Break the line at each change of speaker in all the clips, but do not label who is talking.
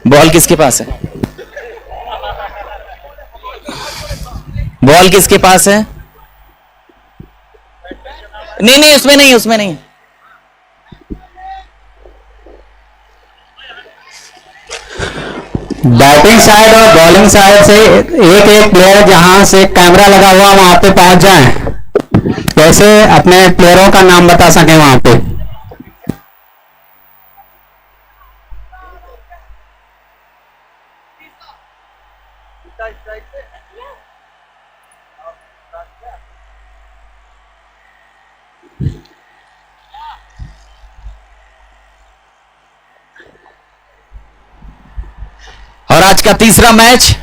Ball किसके पास है? Ball किसके पास है? नहीं नहीं, उसमें नहीं, उसमें नहीं।
बैटिंग साइड और बॉलिंग साइड से एक एक प्लेयर जहां से कैमरा लगा हुआ वहां पे पहुंच जाएं, कैसे अपने प्लेयरों का नाम बता सकें वहां पे।
और आज का तीसरा मैच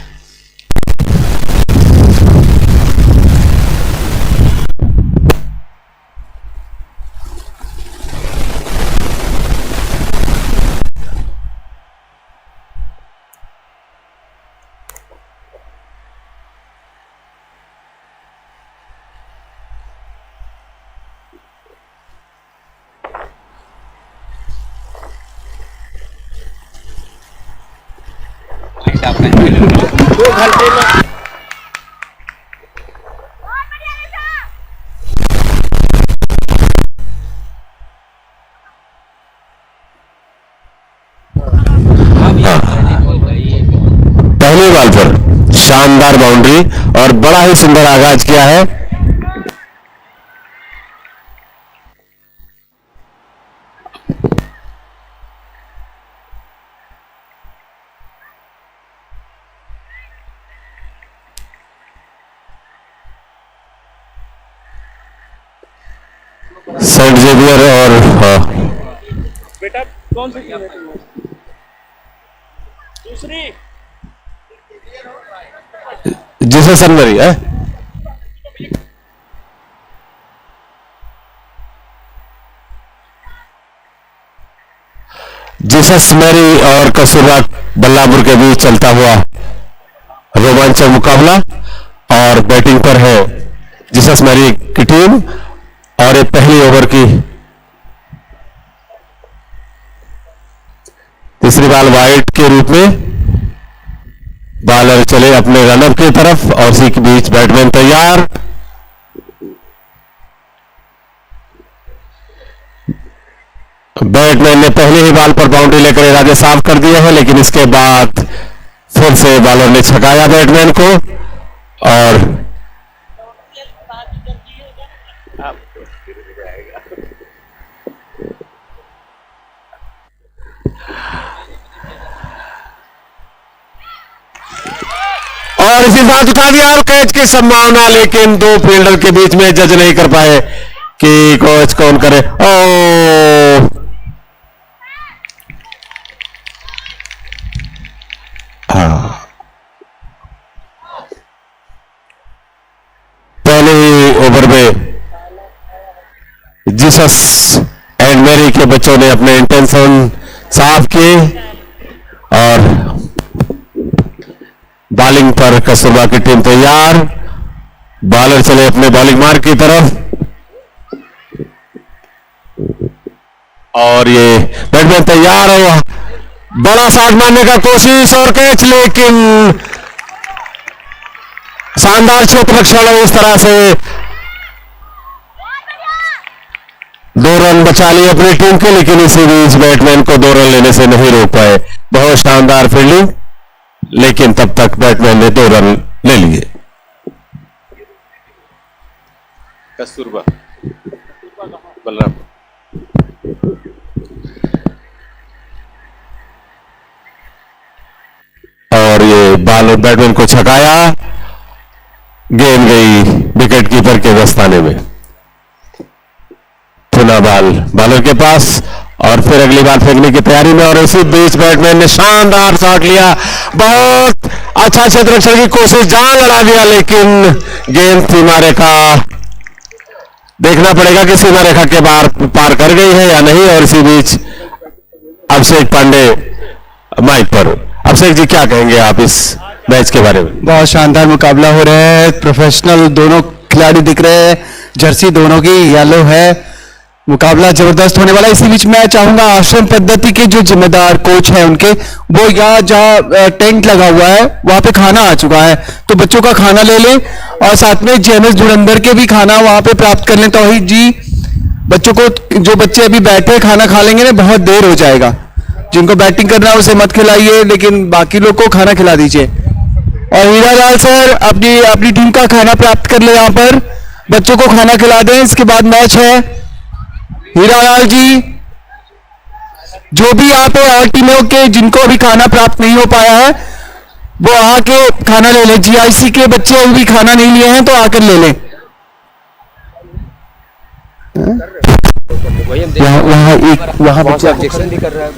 पहली बॉल पर शानदार बाउंड्री और बड़ा ही सुंदर आगाज किया है। सेंट जेवियर और
बेटा कौन सी टीम है तुम्हारी? दूसरी
जिसे सनबरी है। जीसस मैरी और कसूरबा बल्लापुर के बीच चलता हुआ रोमांचक मुकाबला और बैटिंग पर है जीसस मैरी की टीम और ये पहली ओवर की तीसरी बॉल वाइड के रूप में। बॉलर चले अपने रनअप की तरफ और इसी के बीच बैट्समैन तैयार। बैट्समैन ने पहले ही बॉल पर बाउंड्री लेकर इरादे साफ कर दिए हैं, लेकिन इसके बाद फिर से बॉलर ने छकाया बैट्समैन को और इसी बात उठा दिया और कैच की संभावना, लेकिन दो फील्डर के बीच में जज नहीं कर पाए कि कैच कौन करे। ओ हाँ, पहले ही ओवर में जीसस एंड मैरी के बच्चों ने अपने इंटेंशन साफ किए और बॉलिंग पर कसूरबा की टीम तैयार। बॉलर चले अपने बॉलिंग मार्क की तरफ और ये बैट्समैन तैयार है, बड़ा शॉट मारने का कोशिश और कैच, लेकिन शानदार क्षेत्र रक्षण इस तरह से 2 रन बचा लिए अपनी टीम के, लेकिन इसी बीच बैट्समैन को 2 रन लेने से नहीं रोक पाए। बहुत शानदार फील्डिंग, लेकिन तब तक बैट्समैन ने 2 रन ले लिए।
कस्तूरबा बलराम
और ये बॉल बैट्समैन को छकाया, गेंद गई विकेट कीपर के दस्ताने में। पुनः बॉल बॉलर के पास और फिर अगली बार फेंकने की तैयारी में और इसी बीच बैट्समैन ने शानदार शॉट लिया। बहुत अच्छा क्षेत्र रक्षण की कोशिश, जान लड़ा दिया, लेकिन गेंद सीमा रेखा, देखना पड़ेगा कि सीमा रेखा के बाहर पार कर गई है या नहीं। और इसी बीच अभिषेक पांडे माइक पर। अभिषेक जी, क्या कहेंगे आप इस मैच के बारे में?
बहुत शानदार मुकाबला हो रहा है, प्रोफेशनल दोनों खिलाड़ी दिख रहे हैं, जर्सी दोनों की येलो है,
मुकाबला जबरदस्त होने वाला है। इसी बीच मैं चाहूंगा आश्रम पद्धति के जो जिम्मेदार कोच हैं उनके, वो यहाँ जहाँ टेंट लगा हुआ है वहां पे खाना आ चुका है, तो बच्चों का खाना ले लें और साथ में जेएमएस धुरंधर के भी खाना वहां पे प्राप्त कर लें। तौहीद जी, बच्चों को, जो बच्चे अभी बैठे खाना खा लेंगे ना, बहुत देर हो जाएगा। जिनको बैटिंग करना है उसे मत खिलाइए, लेकिन बाकी लोग को खाना खिला दीजिए। और हीरालाल सर अपनी अपनी टीम का खाना प्राप्त कर ले, यहाँ पर बच्चों को खाना खिला दें, इसके बाद मैच है। हीरालाल जी, जो भी यहाँ पे और टीमों के जिनको अभी खाना प्राप्त नहीं हो पाया है वो आके खाना ले लें। जीआईसी के बच्चे अभी खाना नहीं लिए हैं तो आकर ले लें। वहाँ बच्चे ऑब्जेक्शन भी कर रहा है।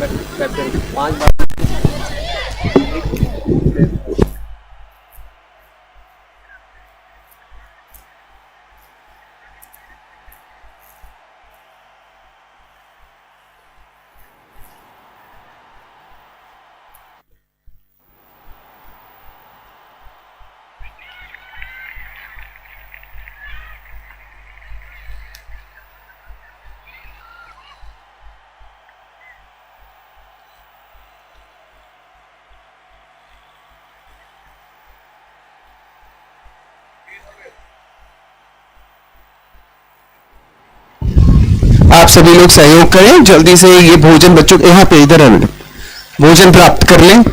आप सभी लोग सहयोग करें, जल्दी से ये भोजन बच्चों यहाँ पे इधर भोजन प्राप्त कर लें।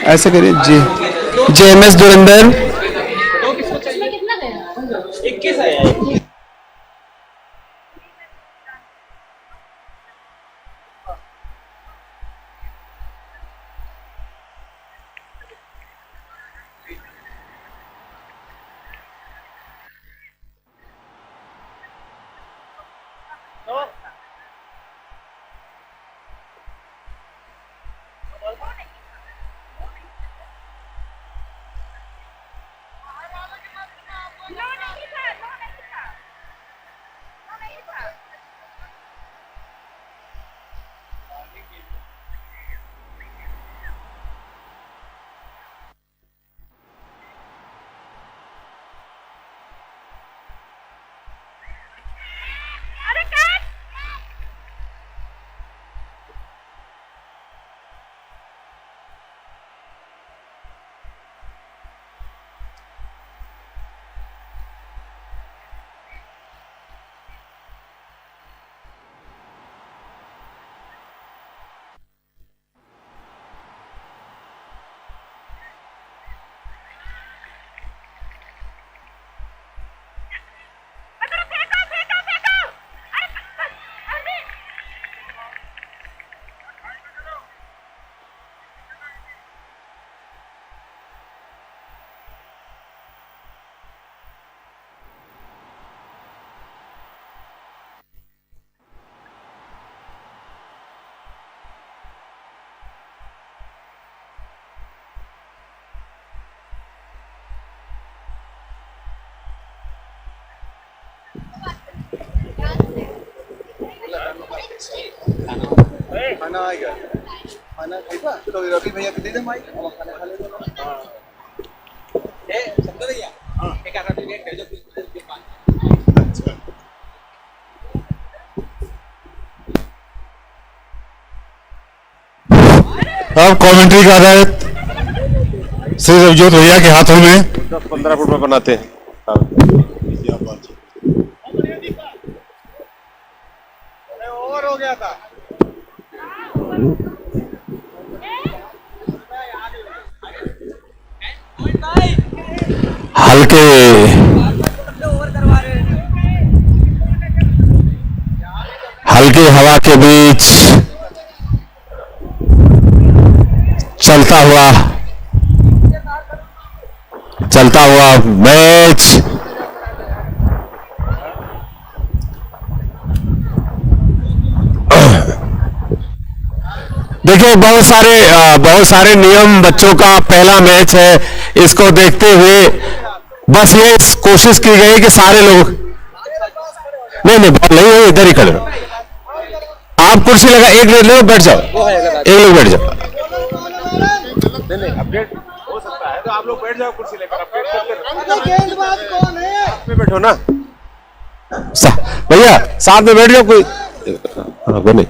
ऐसे करिए जी। जेएमएस धुरंधर
खाना आएगा, खाना खाएगा तो रवि भैया को दे दे माइक, और खाना खा लेगा। ए शंकर भैया, एक आधा प्लेट कर दो।
अब कमेंट्री का आधारित श्री रवजोत भैया के हाथों में
10-15 फुट में बनाते हैं।
ओवर हो गया था।
हल्के हल्की हवा के बीच चलता हुआ मैच देखिए बहुत सारे नियम बच्चों का पहला मैच है। इसको देखते हुए बस ये कोशिश की गई कि सारे लोग नहीं बॉल नहीं है, इधर ही खड़े रहो। आप कुर्सी लगा एक लोग बैठ जाओ, एक लोग बैठ जाओ।
नहीं अपडेट हो सकता है तो आप लोग बैठ जाओ कुर्सी लेकर, अपडेट करते
गेंदबाज कौन है?
में बैठो ना।
भैया साथ में बैठ जाओ कोई। हाँ बोले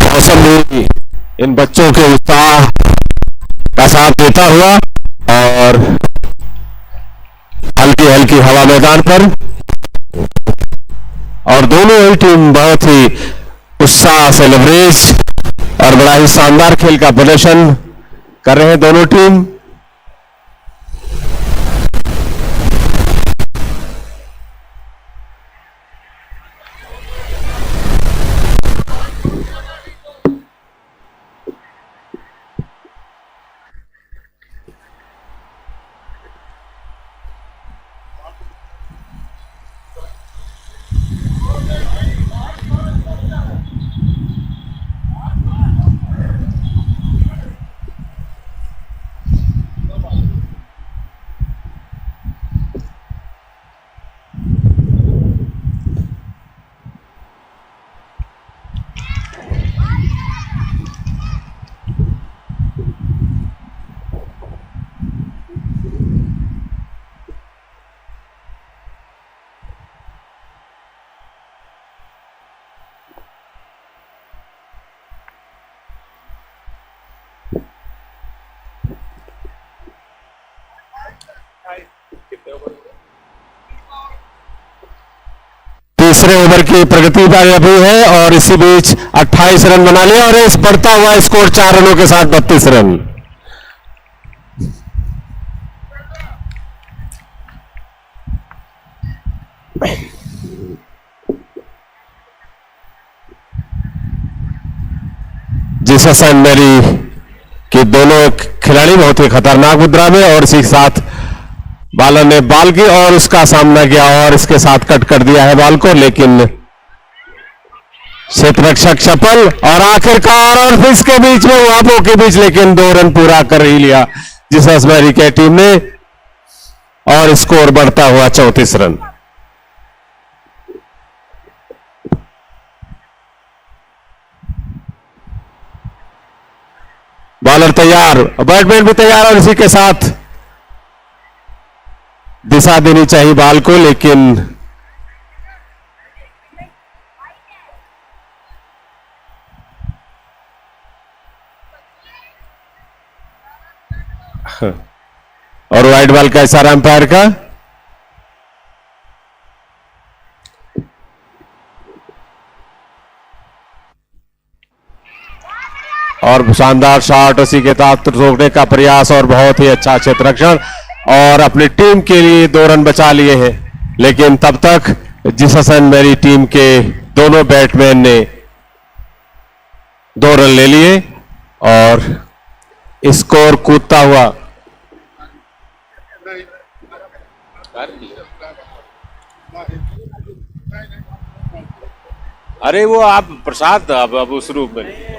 मौसम भी इन बच्चों के उत्साह का साथ देता हुआ और हल्की हल्की हवा मैदान पर और दोनों ही टीम बहुत ही उत्साह से लवरेज और बड़ा ही शानदार खेल का प्रदर्शन कर रहे हैं दोनों टीम। तीसरे ओवर की प्रगति अभी है और इसी बीच 28 रन बना लिया और इस बढ़ता हुआ स्कोर 4 रनों के साथ 32 रन। जीसस एंड मैरी के दोनों खिलाड़ी बहुत ही खतरनाक मुद्रा में और इसी के साथ बालर ने बॉल की और उसका सामना किया और इसके साथ कट कर दिया है बॉल को, लेकिन क्षेत्ररक्षक सफल और आखिरकार और फिश के बीच में वापों के बीच लेकिन 2 रन पूरा कर ही लिया जीसस मैरी की टीम ने और स्कोर बढ़ता हुआ 34 रन। बॉलर तैयार, बैट्समैन भी तैयार और इसी के साथ दिशा देनी चाहिए बॉल को, लेकिन और वाइड बॉल का इशारा अंपायर का और शानदार शॉट उसी के साथ रोकने का प्रयास और बहुत ही अच्छा क्षेत्ररक्षण और अपनी टीम के लिए 2 रन बचा लिए हैं, लेकिन तब तक जीसस एंड मैरी टीम के दोनों बैट्समैन ने 2 रन ले लिए और स्कोर कूदता हुआ
अरे वो आप प्रसाद अब उस रूप में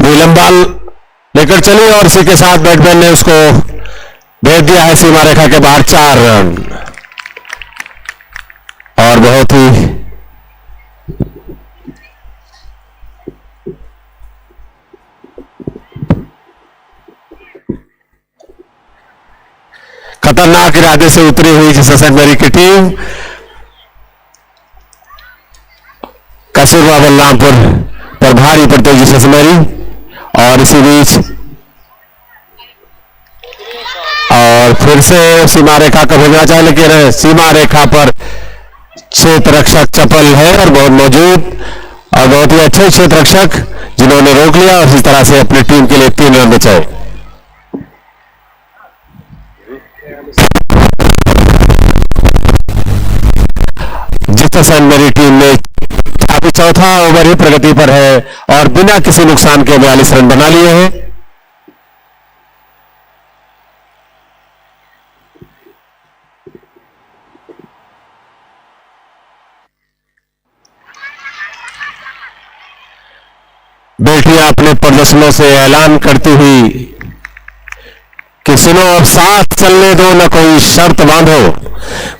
नीलम बॉल लेकर चली और इसी के साथ बैट्समैन ने उसको भेज दिया है सीमा रेखा के बाहर 4 रन। बहुत ही खतरनाक इरादे से उतरी हुई सेंट मैरी की टीम कसूरबा बलरामपुर पर भारी पड़ते हुए सेंट मैरी, और इसी बीच और फिर से सीमा रेखा का भेजना चाहे, लेकिन सीमा रेखा पर क्षेत्र रक्षक चपल है और बहुत मौजूद और बहुत ही अच्छे क्षेत्र रक्षक जिन्होंने रोक लिया और इस तरह से अपनी टीम के लिए 3 रन बचाए। जिस सेंट मैरी टीम ने अभी चौथा ओवर ही प्रगति पर है और बिना किसी नुकसान के 42 रन बना लिए हैं। बेटियां अपने प्रदर्शनों से ऐलान करती हुई कि सुनो अब साथ चलने दो, न कोई शर्त बांधो,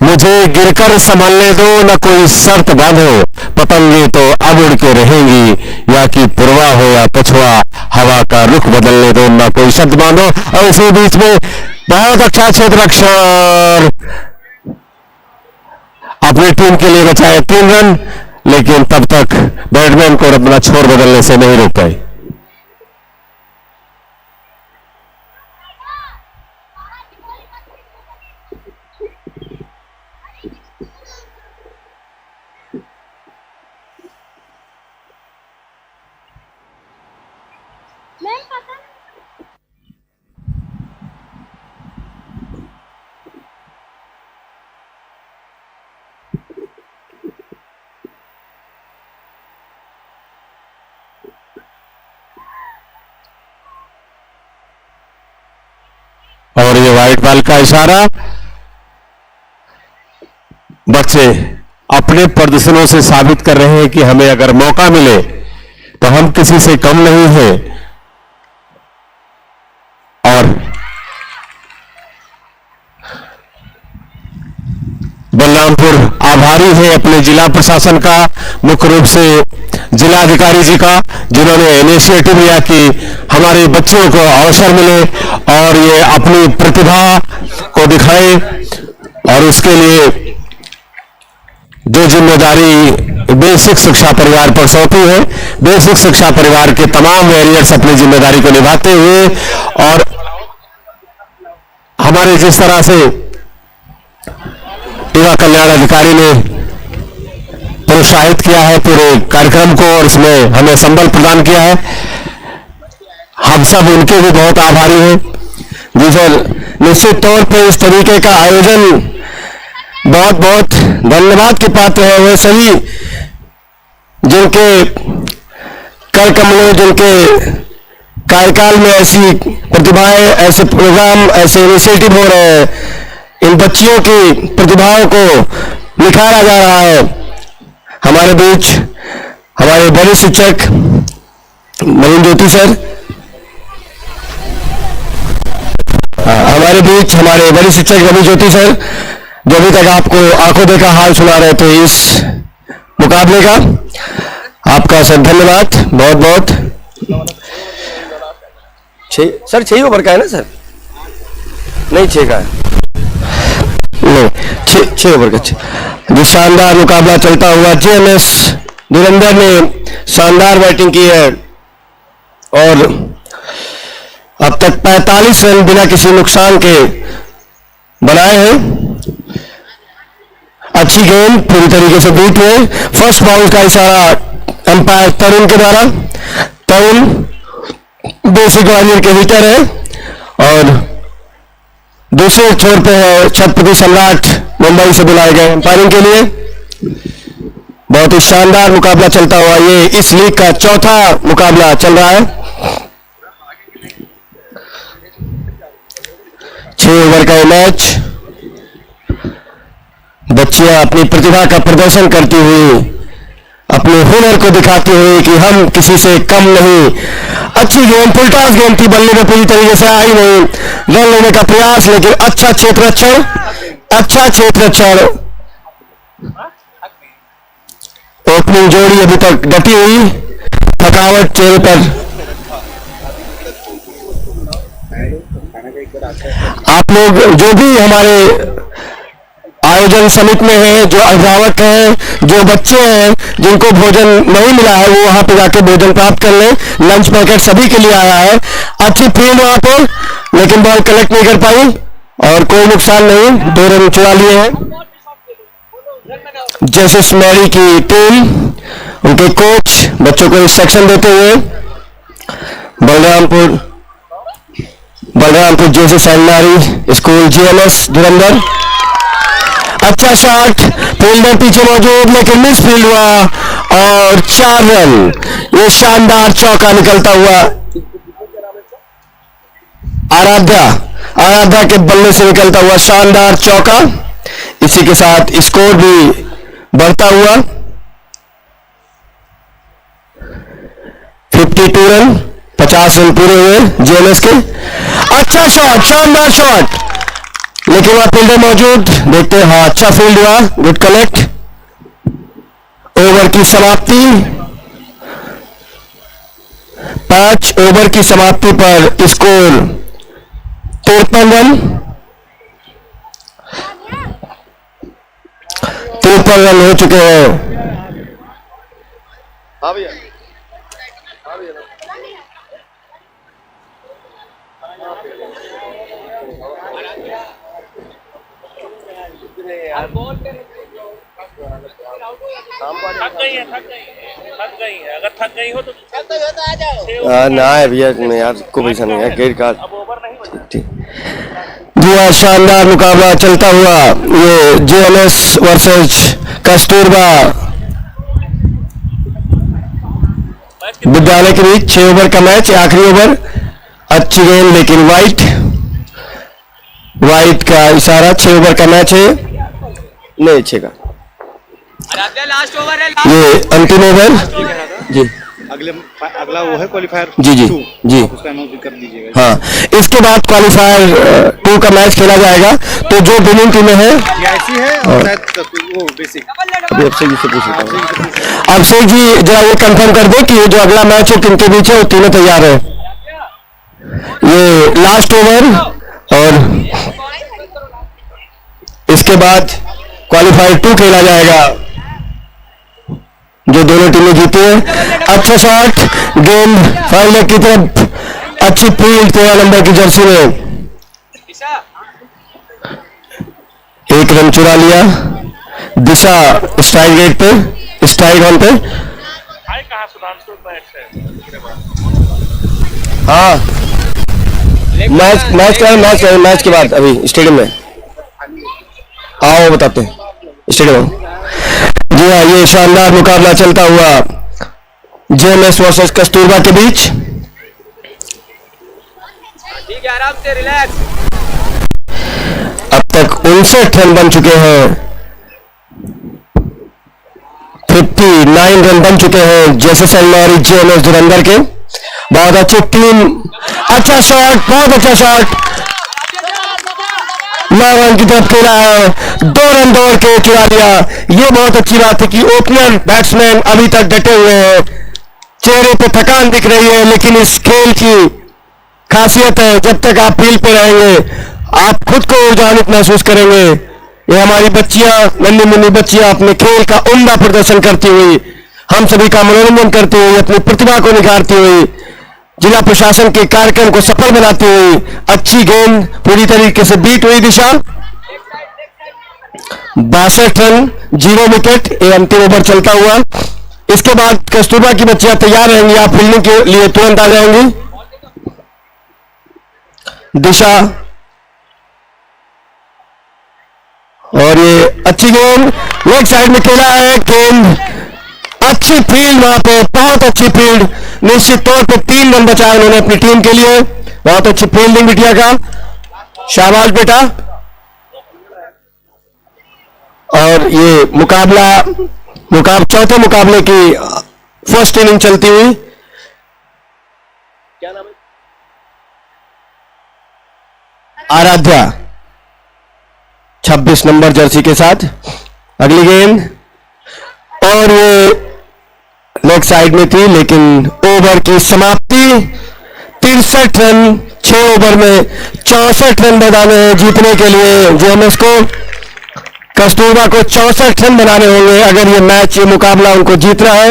मुझे गिरकर संभालने दो, न कोई शर्त बांधो, पतंगे तो अब उड़ के रहेंगी या कि पूर्वा हो या पछुआ, हवा का रुख बदलने दो, न कोई शर्त बांधो। और इसी बीच में बहुत अच्छा क्षेत्र रक्षण अपनी टीम के लिए बचाए 3 रन, लेकिन तब तक बैट्समैन को अपना छोर बदलने से नहीं रोक पाए। और ये व्हाइट बॉल का इशारा, बच्चे अपने प्रदर्शनों से साबित कर रहे हैं कि हमें अगर मौका मिले तो हम किसी से कम नहीं हैं। और बलरामपुर आभारी है अपने जिला प्रशासन का, मुख्य रूप से जिला अधिकारी जी का, जिन्होंने इनिशिएटिव लिया कि हमारे बच्चों को अवसर मिले और ये अपनी प्रतिभा को दिखाए, और उसके लिए जो जिम्मेदारी बेसिक शिक्षा परिवार पर सौंपी है, बेसिक शिक्षा परिवार के तमाम वॉरियर्स अपनी जिम्मेदारी को निभाते हुए, और हमारे जिस तरह से युवा कल्याण अधिकारी ने प्रोत्साहित किया है पूरे कार्यक्रम को और इसमें हमें संबल प्रदान किया है, हम सब उनके भी बहुत आभारी हैं। जी सर, निश्चित तौर पर इस तरीके का आयोजन बहुत बहुत धन्यवाद के पात्र है वे सभी जिनके कर कमलों, जिनके कार्यकाल में ऐसी प्रतिभाएं, ऐसे प्रोग्राम, ऐसे इनिशिएटिव हो रहे हैं, इन बच्चियों की प्रतिभाओं को निखारा जा रहा है। हमारे बीच हमारे बड़े शिक्षक मलिन ज्योति सर, हमारे बीच हमारे बड़े शिक्षक रवि ज्योति सर, जो अभी तक आपको आंखों देखा हाल सुना रहे थे इस मुकाबले का, आपका सर धन्यवाद बहुत बहुत। सर 6 ओवर का है ना सर? नहीं 6 का है, नहीं 6 ओवर का। जो शानदार मुकाबला चलता हुआ, जेएमएस धुरंधर ने शानदार बैटिंग की है और अब तक 45 रन बिना किसी नुकसान के बनाए हैं। अच्छी गेंद पूरी तरीके से बीट हुए। फर्स्ट बाउंस का इशारा अंपायर तरुण के द्वारा। तरुण बेसिक वॉरियर के हिटर है और दूसरे छोर पे है छत्रपति सम्राट मुंबई से बुलाए गए अंपायरिंग के लिए। बहुत ही शानदार मुकाबला चलता हुआ ये इस लीग का चौथा मुकाबला चल रहा है। 6 ओवर का मैच, बच्चियां अपनी प्रतिभा का प्रदर्शन करती हुई, अपने हुनर को दिखाते हुए कि हम किसी से कम नहीं। अच्छी गेंद, फुल टॉस गेंद थी, बल्ले में पूरी तरीके से आई नहीं, रन लेने का प्रयास, लेकिन अच्छा क्षेत्र रक्षण ओपनिंग जोड़ी अभी तक डटी हुई, थकावट चेहरे पर। आप लोग जो भी हमारे आयोजन समिति में हैं, जो अभिभावक हैं, जो बच्चे हैं जिनको भोजन नहीं मिला है, वो वहां पे जाके भोजन प्राप्त कर लें। लंच पैकेट सभी के लिए आया है। अच्छी फील्ड वहां पे, लेकिन बॉल कलेक्ट नहीं कर पाई और कोई नुकसान नहीं, 2 रन चुरा लिए हैं। जस्टिस मैरी की टीम, उनके कोच बच्चों को इंस्ट्रक्शन देते हुए, बलरामपुर जैसे सैनिटारी स्कूल जीएमएस धुरंधर। अच्छा शॉट, फील्डर पीछे मौजूद लेकिन मिस फील्ड हुआ और 4 रन। ये शानदार चौका निकलता हुआ आराध्या के बल्ले से निकलता हुआ शानदार चौका। इसी के साथ स्कोर भी बढ़ता हुआ 52 रन, 50 रन पूरे हुए जीएमएस के। अच्छा शॉट, शानदार शॉट, लेकिन वहां फील्डर मौजूद, देखते हैं। हाँ, अच्छा फील्ड हुआ, गुड कलेक्ट। ओवर की समाप्ति, 5 ओवर की समाप्ति पर स्कोर 53 रन, 53 रन हो चुके हैं।
हाँ भैया,
थक गई है। अगर थक गई हो तो
ना है भैया, यार को पैसा नहीं है, गेट का।
अब ओवर नहीं बचा।
जी हाँ, शानदार मुकाबला चलता हुआ ये जीएमएस वर्सेज कस्तूरबा विद्यालय के बीच 6 ओवर का मैच है। आखिरी ओवर, अच्छी गेंद लेकिन वाइट का इशारा। 6 ओवर का मैच है, नहीं 6 का।
लास्ट ओवर है,
ये अंतिम ओवर जी।
अगला वो है क्वालिफायर
जी जी जी,
उसका अनाउंस भी कर दीजिएगा।
हाँ, इसके बाद क्वालिफायर 2 का मैच खेला जाएगा। तो जो विनिंग टीमें हैं,
ऐसी है और शायद वो बेसिक
अभी अभिषेक जी से पूछ लेता हूं। अभिषेक जी जरा ये कंफर्म कर दे कि ये जो अगला मैच है किनके बीच है, वो तीनों तैयार है। ये लास्ट ओवर और इसके बाद क्वालिफायर 2 खेला जाएगा, जो दोनों टीमें जीती है। अच्छा शॉट, गेंद फाइनल की तरफ, अच्छी फील्ड 13 नंबर की जर्सी में, 1 रन चुरा लिया। दिशा स्ट्राइक रेट पे, स्ट्राइक वन पे।
हाय कहाँ सुधांशु मैच है।
हाँ, मैच के बाद अभी स्टेडियम में आओ, बताते हैं स्टेडियम। जी हाँ, ये शानदार मुकाबला चलता हुआ जेएमएस वर्सेस कस्तूरबा के बीच।
ठीक है, आराम से रिलैक्स।
अब तक 59 रन बन चुके हैं, 59 रन बन चुके हैं जेएसएसएल और जेएमएस धुरंधर के। बहुत अच्छी टीम, अच्छा शॉट, बहुत अच्छा शॉट, 9 रन की तरफ खेला है, 2 रन दौड़ के चुरा लिया। ये बहुत अच्छी बात है कि ओपनर बैट्समैन अभी तक डटे हुए हैं, चेहरे पे थकान दिख रही है, लेकिन इस खेल की खासियत है, जब तक आप फील्ड पे रहेंगे आप खुद को ऊर्जान्वित महसूस करेंगे। ये हमारी बच्चियां, नन्ही मुन्नी बच्चियां अपने खेल का उम्दा प्रदर्शन करती हुई, हम सभी का मनोरंजन करती हुई, अपनी प्रतिभा को निखारती हुई, जिला प्रशासन के कार्यक्रम को सफल बनाती हुई, अच्छी गेंद पूरी तरीके से बीट हुई दिशा। 62 रन, 0 विकेट, ये अंतिम ओवर चलता हुआ। इसके बाद कस्तूरबा की बच्चियां तैयार रहेंगी, आप फील्डिंग के लिए तुरंत आ जाएंगी। दिशा, और ये अच्छी गेंद लेग साइड में खेला है, गेंद अच्छी फील्ड, वहां पे बहुत अच्छी फील्ड, निश्चित तौर पे 3 रन बचाए उन्होंने अपनी टीम के लिए। बहुत अच्छी फील्डिंग बिटिया का, शाबाश बेटा। और ये चौथे मुकाबले की फर्स्ट इनिंग चलती हुई।
क्या नाम है?
आराध्या 26 नंबर जर्सी के साथ। अगली गेंद, और ये लेग साइड में थी, लेकिन ओवर की समाप्ति 63 रन 6 ओवर में 64 रन बनाने हैं जीतने के लिए जेएमएस को। कस्तूरबा को 64 रन बनाने होंगे अगर ये मैच, ये मुकाबला उनको जीतना है।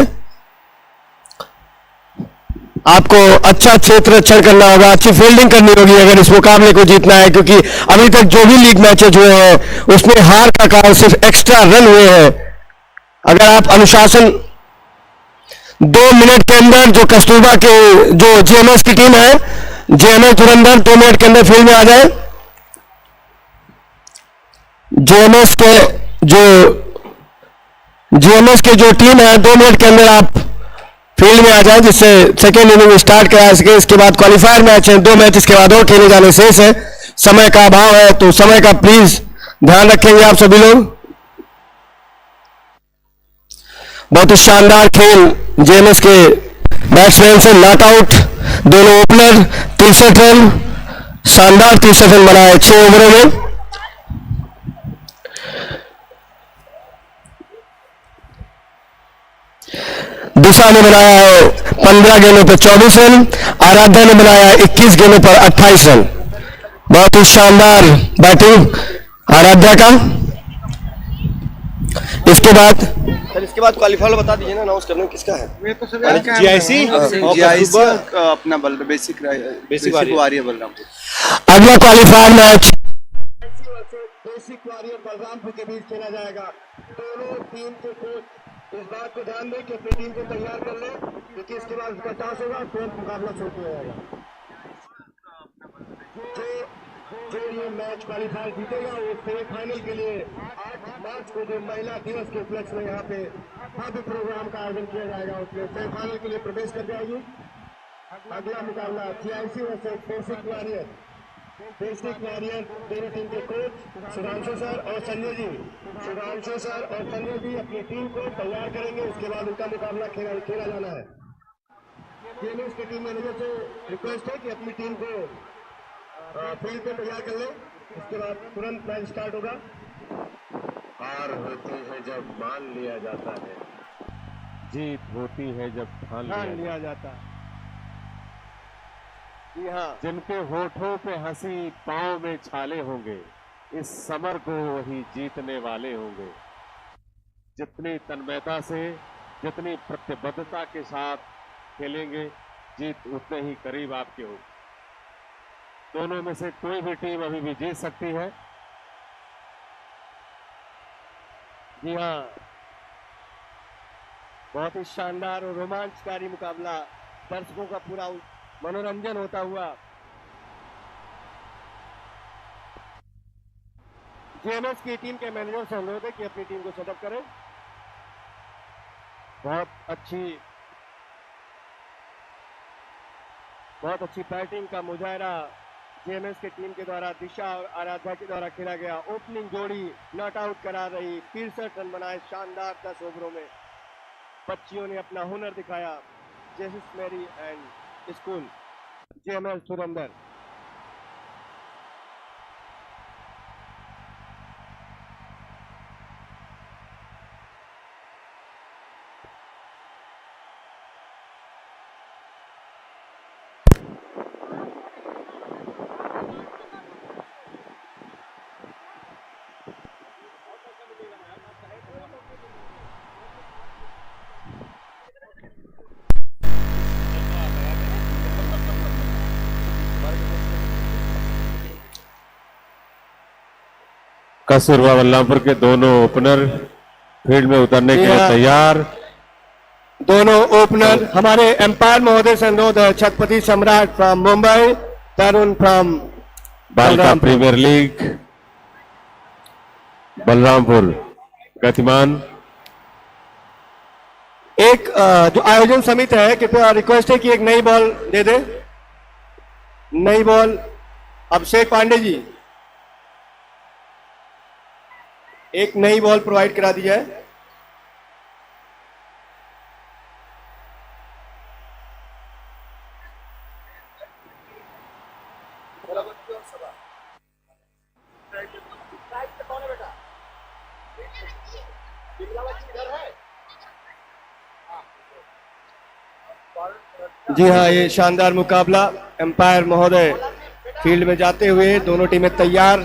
आपको अच्छा क्षेत्र रक्षण करना होगा, अच्छी फील्डिंग करनी होगी अगर इस मुकाबले को जीतना है, क्योंकि अभी तक जो भी लीग मैचेज हुए हैं उसमें हार का कारण सिर्फ एक्स्ट्रा रन हुए हैं। अगर आप अनुशासन 2 मिनट के अंदर जो कस्तूरबा के जो जेएमएस की टीम है, जेएमएस धुरंधर 2 मिनट के अंदर फील्ड में आ जाए। जेएमएस के जो टीम है 2 मिनट के अंदर आप फील्ड में आ जाए, जिससे सेकेंड इनिंग स्टार्ट करा सके। इसके बाद क्वालिफायर मैच है, 2 मैच इसके बाद और खेले जाने शेष है। समय का अभाव है, तो समय का प्लीज ध्यान रखेंगे आप सभी लोग। बहुत ही शानदार खेल जेएमएस के बैट्समैन से, नॉट आउट दोनों ओपनर, 63 रन, शानदार 63 रन बनाए 6 ओवरों में। दिशा ने बनाया है 15 गेंदों पर 24 रन, आराध्या ने बनाया 21 गेंदों पर 28 रन। बहुत ही शानदार बैटिंग आराध्या का। इसके बाद
सर इसके बाद क्वालिफायर बता दीजिए ना, अनाउंस करने किसका है?
ये तो सर जीआईसी
जीआईसी अपना बेसिक वारियर बलरामपुर।
अगला qualifier match
basic warrior Balrampur के बीच खेला जाएगा। दोनों टीम के कोच इस बात को ध्यान दें कि अपनी टीम को तैयार कर ले, क्योंकि इसके बाद उसका टॉस होगा, तुरंत मुकाबला शुरू किया जाएगा। जो ये मैच क्वालिफायर जीतेगा वो सेमीफाइनल के लिए 8 मार्च को जो महिला दिवस के उपलक्ष्य में यहाँ पे भव्य प्रोग्राम का आयोजन किया जाएगा, उसमें सेमीफाइनल के लिए प्रवेश कर जाएगी। अगला मुकाबला GIC versus basic warrior. Basic warrior दोनों टीम के कोच सुधांशु सर और संजय जी, सुधांशु सर और संजय जी अपनी टीम को तैयार करेंगे। उसके बाद उनका मुकाबला खेला जाना है। जेएमएस के टीम मैनेजर से रिक्वेस्ट है कि अपनी टीम को फील्ड पे तैयार कर ले, उसके बाद तुरंत मैच स्टार्ट होगा।
हार होती है जब मान लिया जाता है, जीत होती है जब ठान लिया जाता है।
जी हाँ,
जिनके होठों पे हंसी पांव में छाले होंगे, इस समर को वही जीतने वाले होंगे। जितनी तन्मयता से, जितनी प्रतिबद्धता के साथ खेलेंगे, जीत उतने ही करीब आपके होगी। दोनों में से कोई भी टीम अभी भी जीत सकती है।
जी हाँ, बहुत ही शानदार और रोमांचकारी मुकाबला, दर्शकों का पूरा मनोरंजन होता हुआ। जेएमएस की टीम के मैनेजर से अनुरोध है कि अपनी टीम को सेटअप करें। बहुत अच्छी बैटिंग का मुजाहरा जेएमएस के टीम के द्वारा दिशा और आराध्या के द्वारा खेला गया। ओपनिंग जोड़ी नॉट आउट करा रही, 63 रन बनाए शानदार 10 ओवरों में। बच्चियों ने अपना हुनर दिखाया। जेसिस मेरी एंड स्कूल जेएमएस धुरंधर।
कस्तूरबा बलरामपुर के दोनों ओपनर फील्ड में उतरने के लिए तैयार।
दोनों ओपनर हमारे एम्पायर महोदय से अनुरोध है। छत्रपति सम्राट फ्रॉम मुंबई, तरुण फ्रॉम
बालिका प्रीमियर लीग बलरामपुर। गतिमान
एक जो आयोजन समिति है, कृपया रिक्वेस्ट है कि एक नई बॉल दे दे। नई बॉल अभिषेक पांडे जी, एक नई बॉल प्रोवाइड करा दी जाए। जी हाँ, ये शानदार मुकाबला, एम्पायर महोदय फील्ड में जाते हुए, दोनों टीमें तैयार।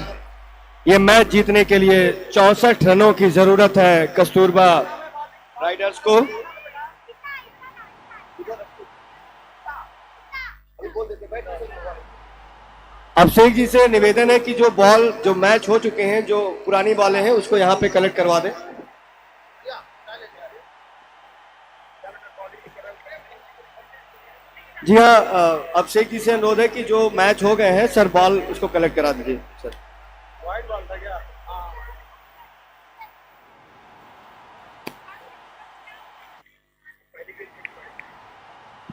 ये मैच जीतने के लिए 64 रनों की जरूरत है कस्तूरबा राइडर्स को। अभिषेक जी से निवेदन है कि जो बॉल जो मैच हो चुके हैं, जो पुरानी बॉलें हैं, उसको यहाँ पे कलेक्ट करवा दें। जी हाँ, अभिषेक जी से अनुरोध है कि जो मैच हो गए हैं सर, बॉल उसको कलेक्ट करा दीजिए सर।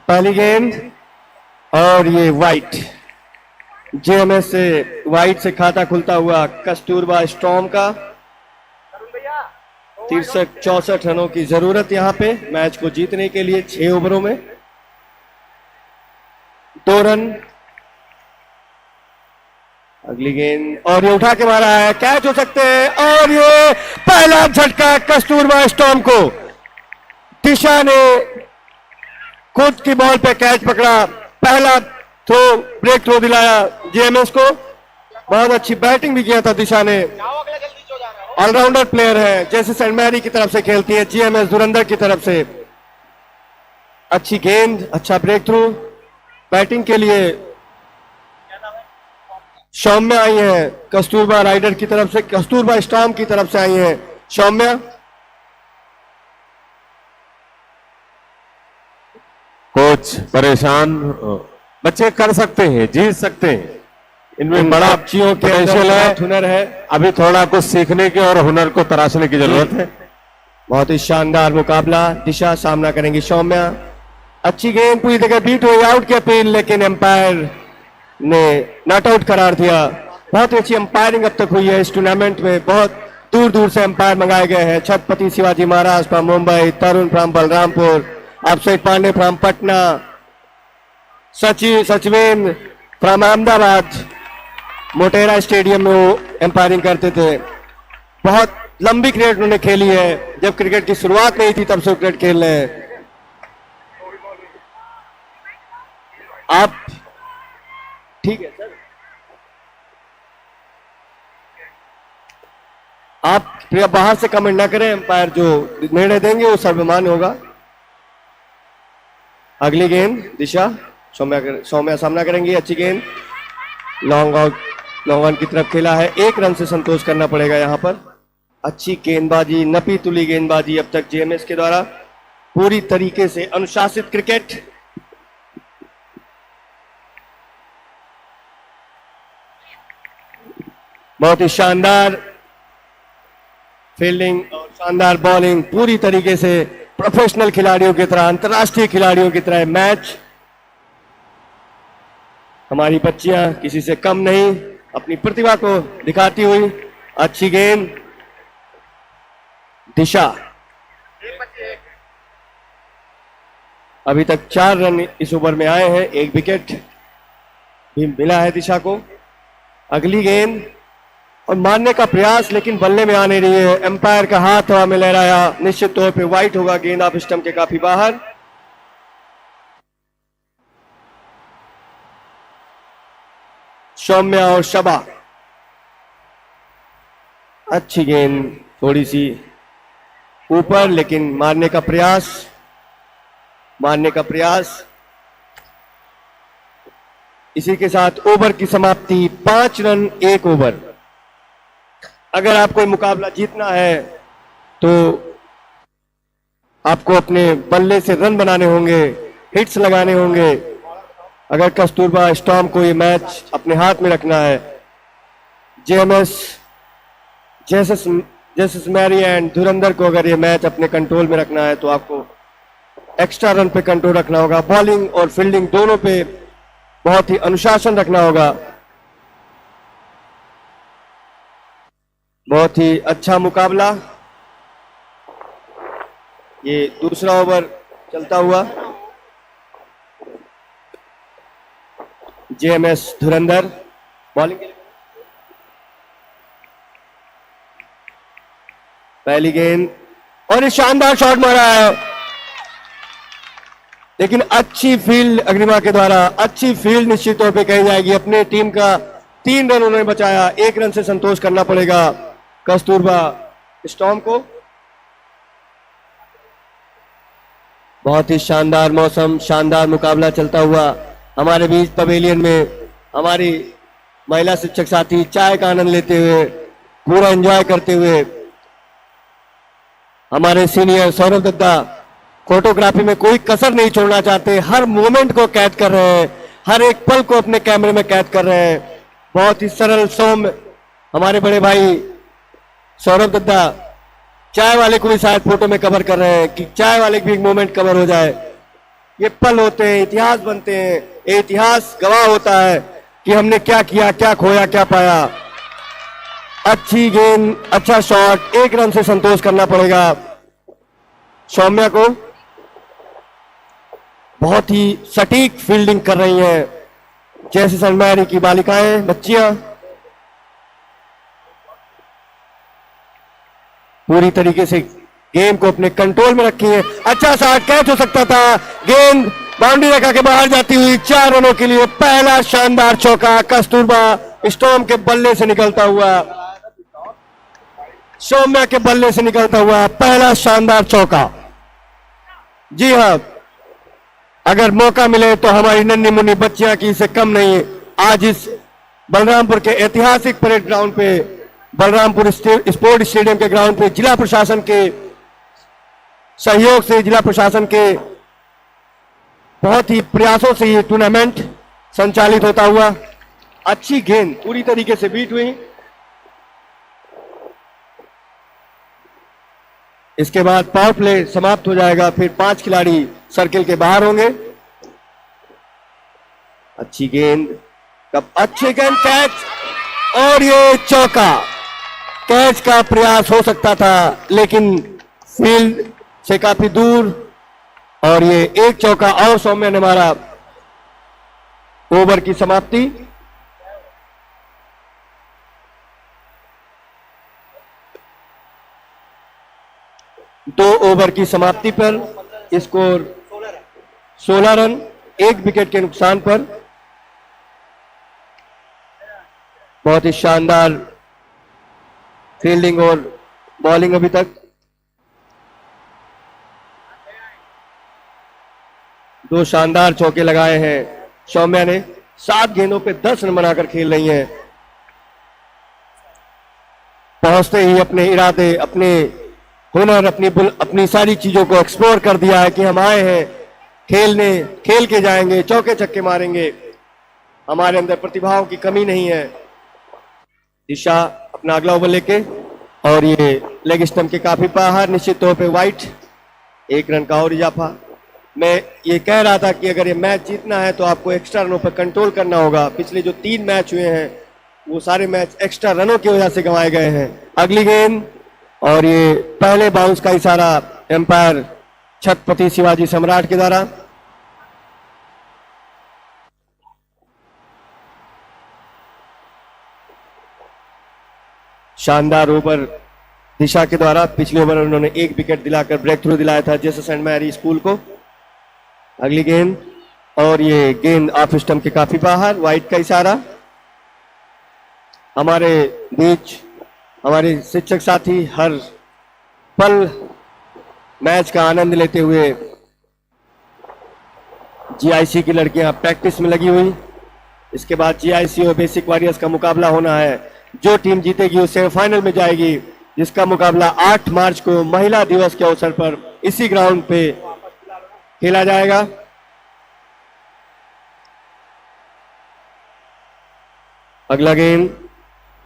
पहली गेंद और ये वाइट, जेएमएस से वाइट से खाता खुलता हुआ कस्तूरबा स्टॉर्म का। 63-64 रनों की जरूरत यहां पे मैच को जीतने के लिए 6 ओवरों में। 2 रन। अगली गेंद और ये उठा के मारा है, कैच हो सकते हैं, और ये पहला झटका कस्तूरबा स्टॉर्म को। दिशा ने खुद की बॉल पे कैच पकड़ा, पहला थ्रो, ब्रेक थ्रो दिलाया जेएमएस को। बहुत अच्छी बैटिंग भी किया था दिशा ने, ऑलराउंडर प्लेयर है, जैसे सेंट मैरी की तरफ से खेलती है, जीएमएस धुरंधर की तरफ से। अच्छी गेंद, अच्छा ब्रेक थ्रू। बैटिंग के लिए सौम्या आई है कस्तूरबा राइडर की तरफ से, कस्तूरबा स्टॉर्म की तरफ से आई है सौम्या।
कोच परेशान, बच्चे कर सकते हैं, जीत सकते हैं, इनमें बड़ा
बच्चियों के
पोटेंशियल है,
हुनर है।
अभी थोड़ा कुछ सीखने की और हुनर को तराशने की जरूरत है।
बहुत ही शानदार मुकाबला। दिशा सामना करेंगी सौम्या। अच्छी गेंद, पूरी जगह बीट हुई, आउट की अपील, लेकिन एम्पायर ने नॉट आउट करार दिया। बहुत ही अच्छी एम्पायरिंग अब तक हुई है इस टूर्नामेंट में। बहुत दूर दूर से एम्पायर मंगाए गए हैं। Chhatrapati Shivaji Maharaj from Mumbai, Tarun from Balrampur, Abhishek Pandey from Patna, Sachin from Ahmedabad. Motera stadium में वो एम्पायरिंग करते थे। बहुत लंबी क्रिकेट उन्होंने खेली है, जब क्रिकेट की शुरुआत नहीं थी तब से क्रिकेट खेल रहे हैं। आप ठीक है सर, आप बाहर से कमेंट ना करें, एम्पायर जो निर्णय देंगे वो सर्वमान्य होगा। अगली गेंद दिशा, सौम्या सामना करेंगी। अच्छी गेंद, लॉन्ग आउट, लॉन्ग ऑन की तरफ खेला है। 1 रन से संतोष करना पड़ेगा यहां पर। अच्छी गेंदबाजी, नपी तुली गेंदबाजी अब तक जेएमएस के द्वारा, पूरी तरीके से अनुशासित क्रिकेट। बहुत ही शानदार फील्डिंग और शानदार बॉलिंग, पूरी तरीके से प्रोफेशनल खिलाड़ियों की तरह, अंतर्राष्ट्रीय खिलाड़ियों की तरह मैच। हमारी बच्चियां किसी से कम नहीं, अपनी प्रतिभा को दिखाती हुई। अच्छी गेंद, दिशा। अभी तक 4 रन इस ओवर में आए हैं, 1 विकेट भी मिला है दिशा को। अगली गेंद और मारने का प्रयास, लेकिन बल्ले में आ नहीं रही है। एम्पायर का हाथ हवा में लहराया, निश्चित तौर पे वाइट होगा, गेंद ऑफ स्टंप के काफी बाहर। सौम्या और शबा, अच्छी गेंद, थोड़ी सी ऊपर, लेकिन मारने का प्रयास। इसी के साथ ओवर की समाप्ति। 5 रन 1 ओवर। अगर आपको ये मुकाबला जीतना है तो आपको अपने बल्ले से रन बनाने होंगे, हिट्स लगाने होंगे। अगर कस्तूरबा स्टॉर्म को ये मैच अपने हाथ में रखना है, जेएमएस जैसे मैरी एंड धुरंधर को अगर ये मैच अपने कंट्रोल में रखना है, तो आपको एक्स्ट्रा रन पे कंट्रोल रखना होगा। बॉलिंग और फील्डिंग दोनों पे बहुत ही अनुशासन रखना होगा। बहुत ही अच्छा मुकाबला। ये दूसरा ओवर चलता हुआ। जेएमएस धुरंधर बॉलिंग के लिए, पहली गेंद और ये शानदार शॉट मारा है। लेकिन अच्छी फील्ड अग्निमा के द्वारा, अच्छी फील्ड निश्चित तौर पे कही जाएगी। अपने टीम का 3 रन उन्होंने बचाया, 1 रन से संतोष करना पड़ेगा कस्तूरबा स्टॉर्म को। बहुत ही शानदार मौसम, शानदार मुकाबला चलता हुआ हमारे बीच पवेलियन में हमारी महिला शिक्षक साथी चाय का आनंद लेते हुए, पूरा एंजॉय करते हुए, हमारे सीनियर सौरभ दत्ता फोटोग्राफी में कोई कसर नहीं छोड़ना चाहते, हर मोमेंट को कैद कर रहे हैं, हर एक पल को अपने कैमरे में कैद कर रहे हैं। बहुत ही सरल सौम्य हमारे बड़े भाई सौरभ दत्ता चाय वाले को भी शायद फोटो में कवर कर रहे हैं कि चाय वाले की भी एक मोमेंट कवर हो जाए। ये पल होते हैं, इतिहास बनते हैं, ये इतिहास गवाह होता है कि हमने क्या किया, क्या खोया, क्या पाया। अच्छी गेंद, अच्छा शॉट, 1 रन से संतोष करना पड़ेगा सौम्या को। बहुत ही सटीक फील्डिंग कर रही हैं जैसे सेंट मैरी की बालिकाएं, बच्चियां पूरी तरीके से गेम को अपने कंट्रोल में रखी है। अच्छा शॉट, कैच हो सकता था, गेंद बाउंड्री रेखा के बाहर जाती हुई 4 रनों के लिए पहला शानदार चौका कस्तूरबा स्टॉर्म के बल्ले से निकलता हुआ, सौम्या के बल्ले से निकलता हुआ पहला शानदार चौका। जी हां, अगर मौका मिले तो हमारी नन्ही मुन्नी बच्चियां की इसे कम नहीं। आज इस बलरामपुर के ऐतिहासिक परेड ग्राउंड पे, बलरामपुर स्पोर्ट स्टेडियम के ग्राउंड पे जिला प्रशासन के सहयोग से, जिला प्रशासन के बहुत ही प्रयासों से ये टूर्नामेंट संचालित होता हुआ, अच्छी गेंद पूरी तरीके से बीट हुई। इसके बाद पावर प्ले समाप्त हो जाएगा, फिर 5 खिलाड़ी सर्किल के बाहर होंगे। अच्छी गेंद, कब अच्छी गेंद, कैच और ये चौका। कैच का प्रयास हो सकता था लेकिन फील्ड से काफी दूर, और ये एक चौका और सौम्या ने मारा। ओवर की समाप्ति। दो ओवर की समाप्ति पर स्कोर 16 रन, 1 विकेट के नुकसान पर। बहुत ही शानदार फील्डिंग और बॉलिंग अभी तक। 2 शानदार चौके लगाए हैं सौम्या ने, 7 गेंदों पे 10 रन बनाकर खेल रही हैं। पहुंचते ही अपने इरादे, अपने हुनर, अपनी सारी चीजों को एक्सप्लोर कर दिया है कि हम आए हैं खेलने, खेल के जाएंगे, चौके छक्के मारेंगे। हमारे अंदर प्रतिभाओं की कमी नहीं है। दिशा अपना अगला ओवर लेके, और ये लेग स्टंप के काफी बाहर, निश्चित तौर पे वाइट, 1 रन का और इजाफा। मैं ये कह रहा था कि अगर ये मैच जीतना है तो आपको एक्स्ट्रा रनों पर कंट्रोल करना होगा। पिछले जो 3 मैच हुए हैं वो सारे मैच एक्स्ट्रा रनों की वजह से गंवाए गए हैं। अगली गेंद, और ये पहले बाउंस का इशारा एम्पायर छत्रपति शिवाजी सम्राट के द्वारा। शानदार ओवर दिशा के द्वारा। पिछले ओवर उन्होंने 1 विकेट दिलाकर ब्रेक थ्रू दिलाया था जैसे सेंट मैरी स्कूल को। अगली गेंद, और ये गेंद ऑफ स्टंप के काफी बाहर, वाइट का इशारा। हमारे बीच हमारे शिक्षक साथी हर पल मैच का आनंद लेते हुए, जीआईसी की लड़कियां प्रैक्टिस में लगी हुई। इसके बाद जीआईसी और बेसिक वॉरियर्स का मुकाबला होना है। जो टीम जीतेगी वो सेमीफाइनल में जाएगी, जिसका मुकाबला 8 मार्च को महिला दिवस के अवसर पर इसी ग्राउंड पे खेला जाएगा। अगला गेंद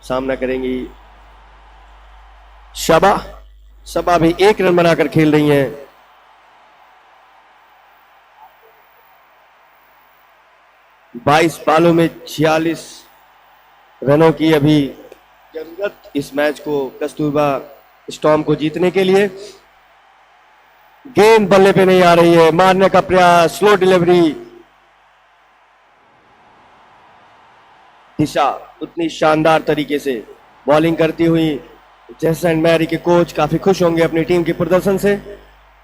सामना करेंगी शबा। सबा भी 1 रन बनाकर खेल रही हैं। बाईस बालों में 46 रनों की अभी जरूरत इस मैच को कस्तूरबा स्टॉर्म को जीतने के लिए। गेंद बल्ले पे नहीं आ रही है, मारने का प्रयास, स्लो डिलीवरी। दिशा उतनी शानदार तरीके से बॉलिंग करती हुई, जैसे सेंट मैरी के कोच काफी खुश होंगे अपनी टीम के प्रदर्शन से।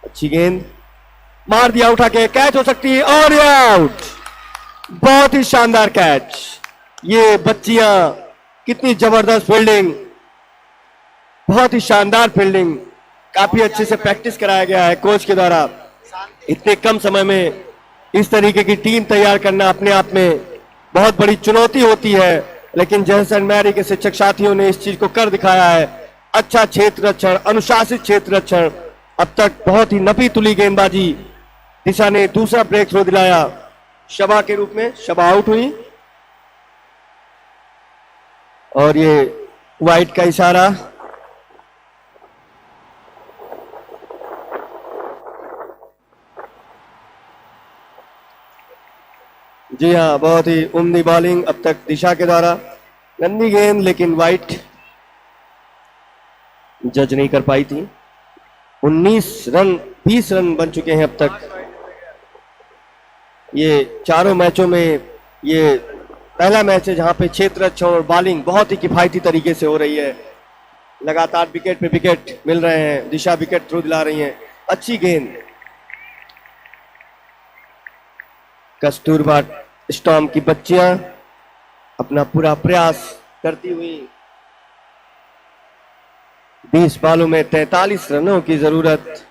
अच्छी गेंद, मार दिया उठा के, कैच हो सकती है और ये आउट। बहुत ही शानदार कैच। ये बच्चियां, कितनी जबरदस्त फील्डिंग, बहुत ही शानदार फील्डिंग, काफी अच्छे से प्रैक्टिस कराया गया है कोच के द्वारा। इतने कम समय में इस तरीके की टीम तैयार करना अपने आप में बहुत बड़ी चुनौती होती है, लेकिन जय सेंट मैरी के शिक्षक साथियों ने इस चीज को कर दिखाया है। अच्छा क्षेत्र रक्षण, अनुशासित क्षेत्र रक्षण, अब तक बहुत ही नपी तुली गेंदबाजी। दिशा ने दूसरा ब्रेक थ्रो दिलाया शबा के रूप में, शबा आउट हुई और ये वाइट का इशारा। जी हाँ, बहुत ही उम्दी बॉलिंग अब तक दिशा के द्वारा। गंदी गेंद, लेकिन वाइट जज नहीं कर पाई थी। 19 रन, 20 रन बन चुके हैं अब तक। ये चारों मैचों में ये पहला मैच है जहां पे क्षेत्र रक्षण और बॉलिंग बहुत ही किफायती तरीके से हो रही है। लगातार विकेट पे विकेट मिल रहे हैं, दिशा विकेट थ्रो दिला रही हैं। अच्छी गेंद, कस्तूरबा स्टॉर्म की बच्चियां अपना पूरा प्रयास करती हुई। 20 बॉलों में 43 रनों की जरूरत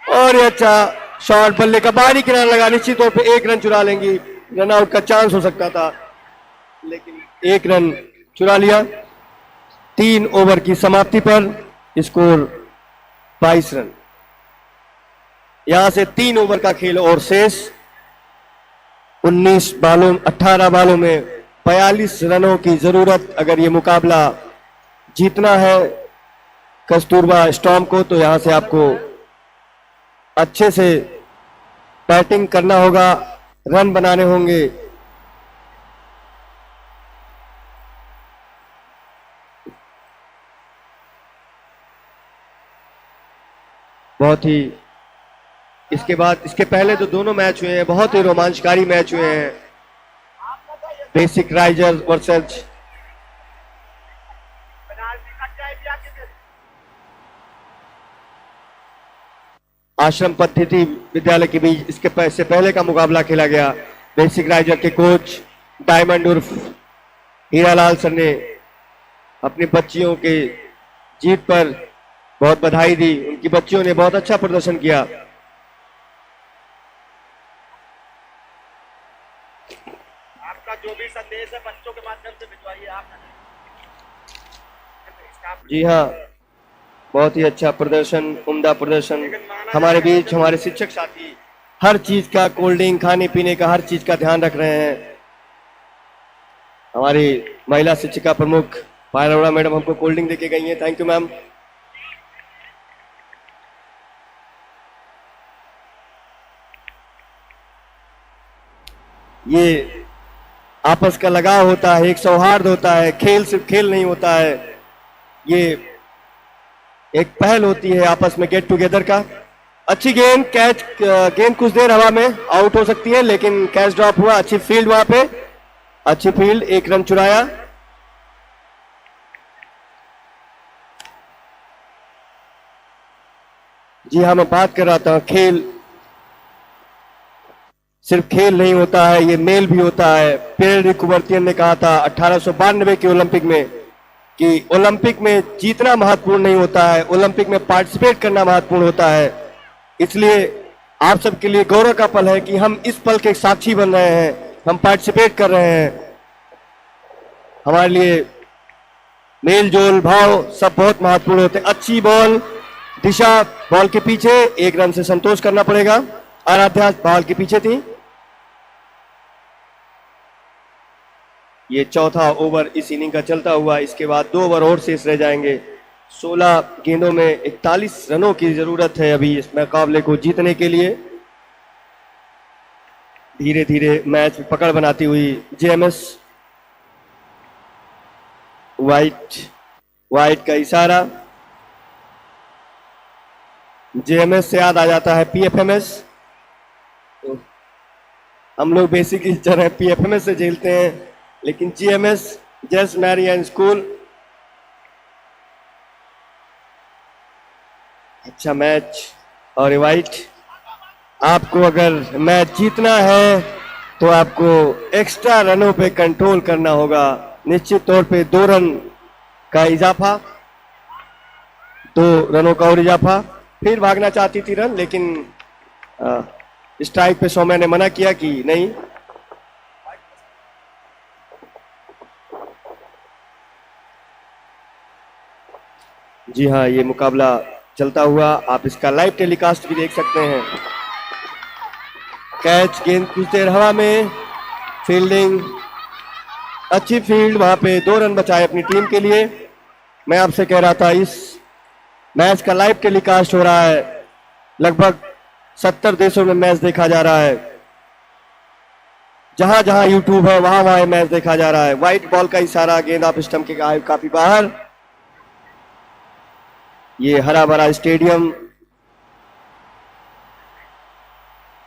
और ये अच्छा शॉट, बल्ले का बाहरी किनारा लगा, निश्चित तौर पे 1 रन चुरा लेंगी। रन आउट का चांस हो सकता था, लेकिन 1 रन चुरा लिया। 3 ओवर की समाप्ति पर स्कोर 22 रन। यहां से 3 ओवर का खेल और शेष। 18 बालों में 42 रनों की जरूरत। अगर ये मुकाबला जीतना है कस्तूरबा स्टॉर्म को, तो यहां से आपको अच्छे से बैटिंग करना होगा, रन बनाने होंगे। बहुत ही इसके बाद, इसके पहले तो दोनों मैच हुए हैं, बहुत ही रोमांचकारी मैच हुए हैं। बेसिक राइजर्स वर्सेस आश्रम पद्धति विद्यालय के बीच इसके से पहले का मुकाबला खेला गया। बेसिक राइजर के कोच डायमंड उर्फ हीरालाल सर ने अपनी बच्चियों के जीत पर बहुत बधाई दी। उनकी बच्चियों ने बहुत अच्छा प्रदर्शन किया।
आपका जो भी संदेश है बच्चों के माध्यम से भिजवाइए आप।
जी हाँ, बहुत ही अच्छा प्रदर्शन, उम्दा प्रदर्शन। हमारे बीच हमारे शिक्षक साथी हर चीज का, कोल्ड ड्रिंक, खाने पीने का, हर चीज का ध्यान रख रहे हैं। हमारी महिला शिक्षिका प्रमुख पायल अरोड़ा मैडम हमको कोल्ड ड्रिंक देके गई हैं। Thank you ma'am. ये आपस का लगाव होता है, एक सौहार्द होता है। खेल सिर्फ खेल नहीं होता है, ये एक पहल होती है आपस में गेट टुगेदर का। अच्छी गेंद, कैच, गेंद कुछ देर हवा में आउट हो सकती है, लेकिन कैच ड्रॉप हुआ। अच्छी फील्ड वहां पे, अच्छी फील्ड, 1 रन चुराया। जी हाँ, मैं बात कर रहा था, खेल सिर्फ खेल नहीं होता है, ये मेल भी होता है। पीएल कुबर्तियन ने कहा था 1892 के ओलंपिक में कि ओलंपिक में जीतना महत्वपूर्ण नहीं होता है, ओलंपिक में पार्टिसिपेट करना महत्वपूर्ण होता है। इसलिए आप सबके लिए गौरव का पल है कि हम इस पल के साक्षी बन रहे हैं, हम पार्टिसिपेट कर रहे हैं। हमारे लिए मेल जोल भाव सब बहुत महत्वपूर्ण होते हैं। अच्छी बॉल, दिशा बॉल के पीछे, 1 रन से संतोष करना पड़ेगा। आराध्या बॉल के पीछे थी। ये चौथा ओवर इस इनिंग का चलता हुआ, इसके बाद 2 ओवर और शेष रह जाएंगे। 16 गेंदों में 41 रनों की जरूरत है अभी इस मुकाबले को जीतने के लिए। धीरे धीरे मैच में पकड़ बनाती हुई जेएमएस। वाइट का इशारा। जेएमएस से याद आ जाता है पीएफएमएस। तो हम लोग बेसिकली तरह पीएफएमएस से झेलते हैं, लेकिन जीएमएस जस्ट मैरियन स्कूल। अच्छा मैच और वाइट आपको अगर मैच जीतना है तो आपको एक्स्ट्रा रनों पे कंट्रोल करना होगा। निश्चित तौर पे 2 रन का इजाफा, 2 रनों का और इजाफा। फिर भागना चाहती थी रन, लेकिन स्ट्राइक पे सौम्या ने मना किया कि नहीं। जी हाँ, ये मुकाबला चलता हुआ आप इसका लाइव टेलीकास्ट भी देख सकते हैं। कैच, गेंद कुछ देर हवा में, फील्डिंग अच्छी फील्ड, वहां पे 2 रन बचाए अपनी टीम के लिए। मैं आपसे कह रहा था इस मैच का लाइव टेलीकास्ट हो रहा है, लगभग 70 देशों में मैच देखा जा रहा है। जहां जहां यूट्यूब है वहां वहां मैच देखा जा रहा है। व्हाइट बॉल का इशारा, गेंद ऑफ स्टंप के काफी बाहर। ये हरा भरा स्टेडियम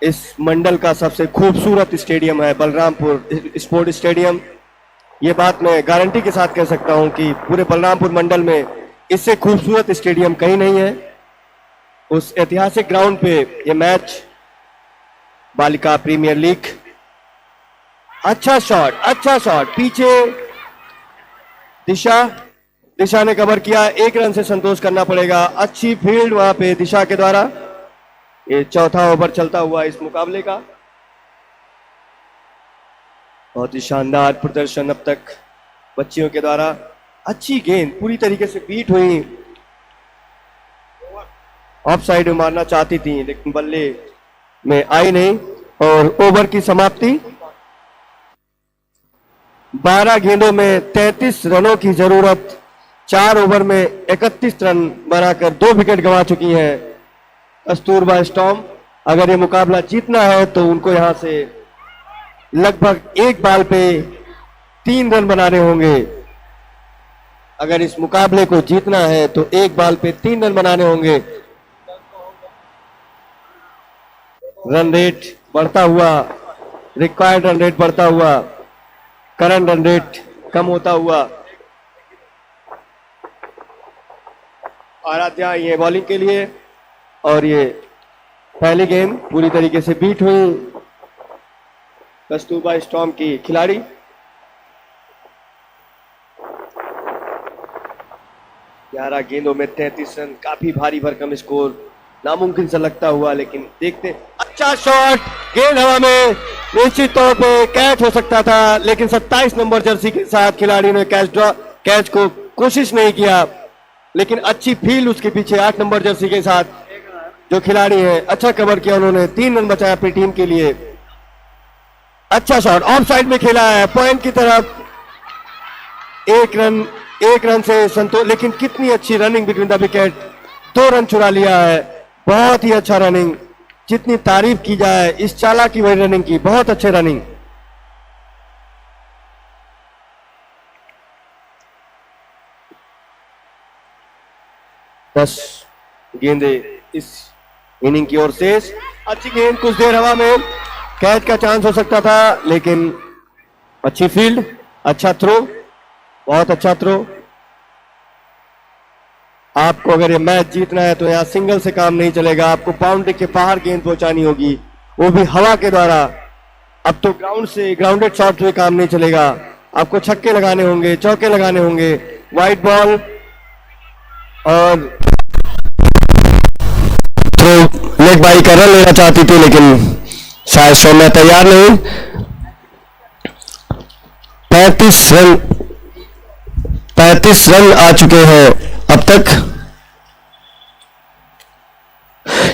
इस मंडल का सबसे खूबसूरत स्टेडियम है, बलरामपुर स्पोर्ट स्टेडियम। ये बात मैं गारंटी के साथ कह सकता हूं कि पूरे बलरामपुर मंडल में इससे खूबसूरत स्टेडियम कहीं नहीं है। उस ऐतिहासिक ग्राउंड पे ये मैच बालिका प्रीमियर लीग। अच्छा शॉट पीछे दिशा ने कवर किया, 1 रन से संतोष करना पड़ेगा। अच्छी फील्ड वहां पे दिशा के द्वारा। ये चौथा ओवर चलता हुआ इस मुकाबले का। बहुत ही शानदार प्रदर्शन अब तक बच्चियों के द्वारा। अच्छी गेंद पूरी तरीके से बीट हुई, ऑफ साइड में मारना चाहती थी लेकिन बल्ले में आई नहीं। और ओवर की समाप्ति 12 गेंदों में 33 रनों की जरूरत। 4 ओवर में 31 रन बनाकर 2 विकेट गंवा चुकी हैं कस्तूरबा स्टॉर्म। अगर ये मुकाबला जीतना है तो उनको यहां से लगभग 1 बॉल पे 3 रन बनाने होंगे। अगर इस मुकाबले को जीतना है तो 1 बॉल पे 3 रन बनाने होंगे। रन रेट बढ़ता हुआ, रिक्वायर्ड रन रेट बढ़ता हुआ, करंट रन रेट कम होता हुआ। आराध्या ये बॉलिंग के लिए, और ये पहली गेंद पूरी तरीके से बीट हुई कस्तूरबा स्टॉर्म की खिलाड़ी। ग्यारह गेंदों में 33 रन, काफी भारी भरकम स्कोर, नामुमकिन सा लगता हुआ, लेकिन देखते। अच्छा शॉट, गेंद हवा में, निश्चित तौर पे कैच हो सकता था, लेकिन 27 नंबर जर्सी के साथ खिलाड़ी ने कैच को कोशिश नहीं किया। लेकिन अच्छी फील्ड उसके पीछे 8 नंबर जर्सी के साथ जो खिलाड़ी है, अच्छा कवर किया उन्होंने, 3 रन बचाया अपनी टीम के लिए। अच्छा शॉट, ऑफ साइड में खेला है, पॉइंट की तरफ। 1 रन से संतोष, लेकिन कितनी अच्छी running between the wicket, 2 run चुरा लिया है। बहुत ही अच्छा रनिंग, जितनी तारीफ की जाए इस चाला की वही रनिंग की, बहुत अच्छे रनिंग। दस गेंदे इस इनिंग की ओर से। अच्छी गेंद, कुछ देर हवा में, कैच का चांस हो सकता था, लेकिन अच्छी फील्ड, अच्छा थ्रो, बहुत अच्छा थ्रो। आपको अगर ये मैच जीतना है तो यहाँ सिंगल से काम नहीं चलेगा, आपको बाउंड्री के बाहर गेंद पहुंचानी होगी, वो भी हवा के द्वारा। अब तो ग्राउंड से ग्राउंडेड शॉट से काम नहीं चलेगा, आपको छक्के लगाने होंगे, चौके लगाने होंगे। वाइड बॉल और थ्रो, लेग बाई का रन लेना चाहती थी, लेकिन शायद सौम्या तैयार नहीं। 35 रन आ चुके हैं अब तक।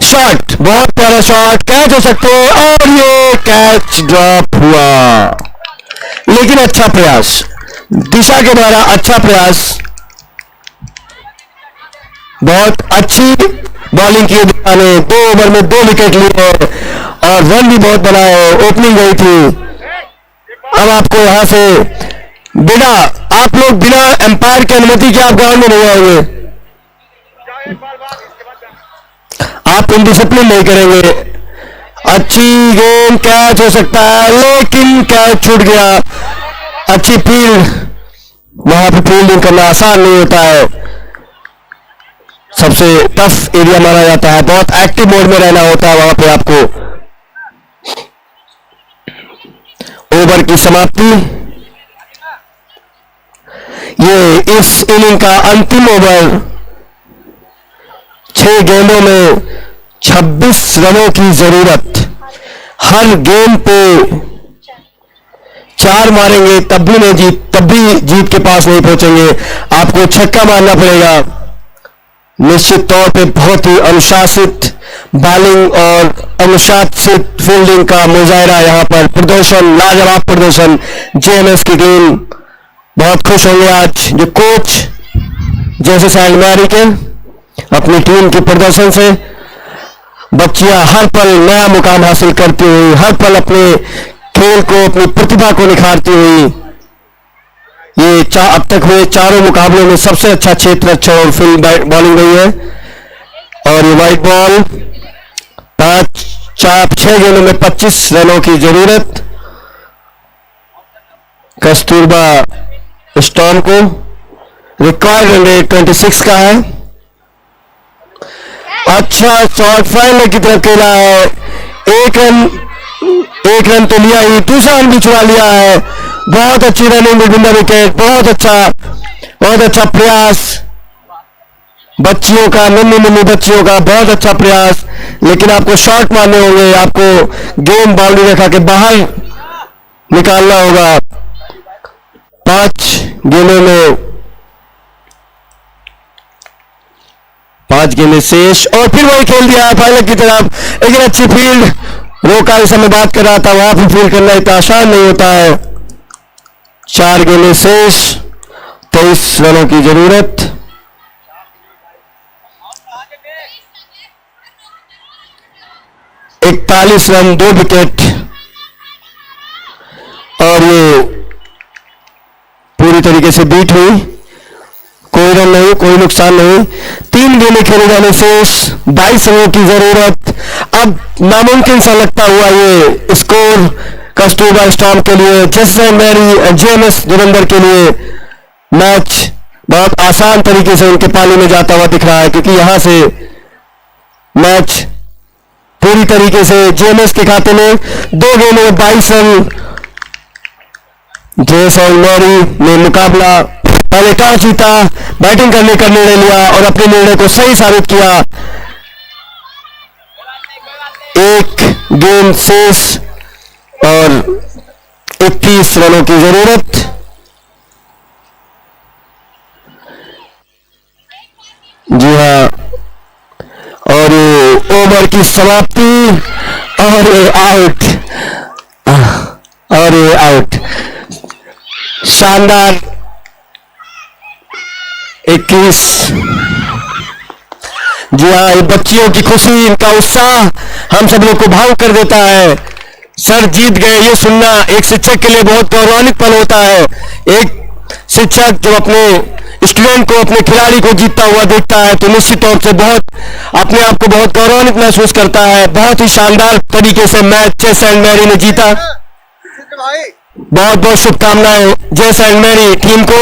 शॉट, बहुत प्यारा शॉट, कैच हो सकते हैं, और ये कैच ड्रॉप हुआ, लेकिन अच्छा प्रयास दिशा के द्वारा, अच्छा प्रयास। बहुत अच्छी बॉलिंग की दिशा ने, 2 ओवर में 2 विकेट लिए और रन भी बहुत बनाए। ओपनिंग गई थी। अब आपको यहां से आप लोग बिना एम्पायर की अनुमति के आप ग्राउंड में नहीं आएंगे, आप इनडिसिप्लिन नहीं करेंगे। अच्छी गेंद, कैच हो सकता है, लेकिन कैच छूट गया। अच्छी फील्ड, वहां पर फील्डिंग करना आसान नहीं होता है, सबसे टफ एरिया माना जाता है, बहुत एक्टिव मोड में रहना होता है वहां पे आपको।
ओवर की समाप्ति। ये इस इनिंग का अंतिम ओवर। 6 गेंदों में 26 रनों की जरूरत। हर गेंद पे 4 मारेंगे तब भी जीत के पास नहीं पहुंचेंगे। आपको छक्का मारना पड़ेगा। निश्चित तौर पे बहुत ही अनुशासित बॉलिंग और अनुशासित फील्डिंग का मुजाहरा यहाँ पर प्रदर्शन, लाजवाब प्रदर्शन। जेएमएस की टीम बहुत खुश होंगे आज जो कोच जैसे सैंड मैरी के अपनी टीम के प्रदर्शन से। बच्चियां हर पल नया मुकाम हासिल करती हुई, हर पल अपने खेल को, अपनी प्रतिभा को निखारती हुई। ये अब तक हुए 4 मुकाबलों में सबसे अच्छा क्षेत्र और फील्ड बॉलिंग रही है। और ये वाइट बॉल 6 गेंदों में 25 रनों की जरूरत। कस्तूरबा स्टॉर्म को रिकॉर्ड रन रेट 26 का है। अच्छा शॉट फाइनल की तरफ खेला है। एक रन तो लिया ही, दूसरा रन भी चुरा लिया है। बहुत अच्छी रनिंग विद द विकेट। बहुत अच्छा प्रयास बच्चियों का, नन्ही बच्चियों का बहुत अच्छा प्रयास। लेकिन आपको शॉट मारने होंगे, आपको गेंद बाउंड्री रेखा के बाहर निकालना होगा। 5 गेंदों में 5 गेंदें शेष और फिर वही खेल दिया है फाइनल की तरफ। लेकिन अच्छी फील्ड, रोका जैसा मैं बात कर रहा था, वहां पर फील्ड करना इतना आसान नहीं होता है। 4 गेंदें शेष, 23 रनों की जरूरत। एक 41 रन, 2 विकेट। और ये पूरी तरीके से बीट हुई। कोई रन नहीं, कोई नुकसान नहीं। 3 गेंदें खेले जाने शेष, 22 रनों की जरूरत। अब नामुमकिन सा लगता हुआ ये स्कोर कस्तूरबा स्टॉर्म के लिए, जैसलमेर मैरी, जेएमएस जोगिंदर के लिए मैच बहुत आसान तरीके से उनके पाली में जाता हुआ दिख रहा है। क्योंकि यहां से मैच पूरी तरीके से जेएमएस के खाते में। 2 गेंदों में 22 रन। जैसलमेर मैरी ने मुकाबला पहले टॉस जीता, बैटिंग करने का निर्णय लिया और अपने निर्णय को सही साबित किया। 1 गेंद शेष और 21 रनों की जरूरत। जी हाँ, और ये ओवर की समाप्ति और ये आउट, और ये आउट। शानदार 21। जी हाँ, ये बच्चियों की खुशी, इनका उत्साह हम सब लोग को भावुक कर देता है। सर जीत गए, ये सुनना एक शिक्षक के लिए बहुत गौरवान्वित पल होता है। एक शिक्षक जब अपने स्टूडेंट को, अपने खिलाड़ी को जीतता हुआ देखता है तो निश्चित तौर से अपने आप को बहुत गौरवान्वित महसूस करता है। बहुत ही शानदार तरीके से मैच जैसलमेर मैरी ने जीता। बहुत बहुत शुभकामनाएं जैसलमेर मैरी टीम को।